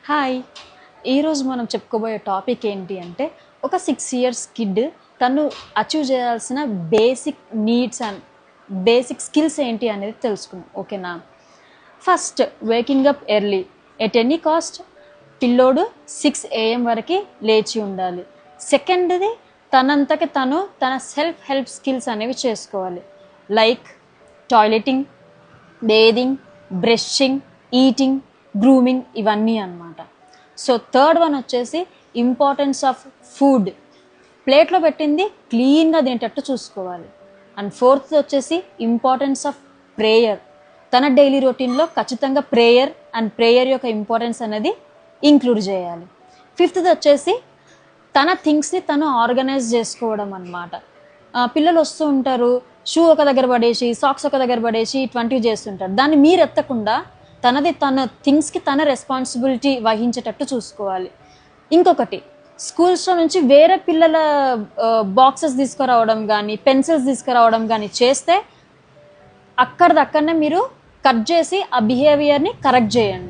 Hi, ఈరోజు మనం చెప్పుకోబోయే టాపిక్ ఏంటి అంటే ఒక 6 years కిడ్ తను అచీవ్ చేయాల్సిన basic needs and basic skills ఏంటి అనేది తెలుసుకుందాం. ఓకేనా? First, waking up early at any cost. పిల్లోడు 6 AM వరకు లేచి ఉండాలి. సెకండ్ది, తనంతకి తను తన సెల్ఫ్ హెల్ప్ స్కిల్స్ అనేవి చేసుకోవాలి. Like టాయిలెటింగ్, bathing, brushing, eating, grooming, ఇవన్నీ అన్నమాట. సో థర్డ్ వన్ వచ్చేసి ఇంపార్టెన్స్ ఆఫ్ ఫుడ్. ప్లేట్లో పెట్టింది క్లీన్గా తినేటట్టు చూసుకోవాలి. అండ్ ఫోర్త్ వచ్చేసి ఇంపార్టెన్స్ ఆఫ్ ప్రేయర్. తన డైలీ రొటీన్లో ఖచ్చితంగా ప్రేయర్ అండ్ ప్రేయర్ యొక్క ఇంపార్టెన్స్ అనేది ఇంక్లూడ్ చేయాలి. ఫిఫ్త్ది వచ్చేసి తన థింగ్స్ని తను ఆర్గనైజ్ చేసుకోవడం అన్నమాట. పిల్లలు వస్తూ ఉంటారు, షూ ఒక దగ్గర పడేసి, సాక్స్ ఒక దగ్గర పడేసి ఇటువంటివి చేస్తుంటారు. దాన్ని మీరు ఎత్తకుండా తన థింగ్స్కి తన రెస్పాన్సిబిలిటీ వహించేటట్టు చూసుకోవాలి. ఇంకొకటి, స్కూల్స్లో నుంచి వేరే పిల్లల బాక్సెస్ తీసుకురావడం కానీ, పెన్సిల్స్ తీసుకురావడం కానీ చేస్తే అక్కడనే మీరు కట్ చేసి ఆ బిహేవియర్ని కరెక్ట్ చేయండి.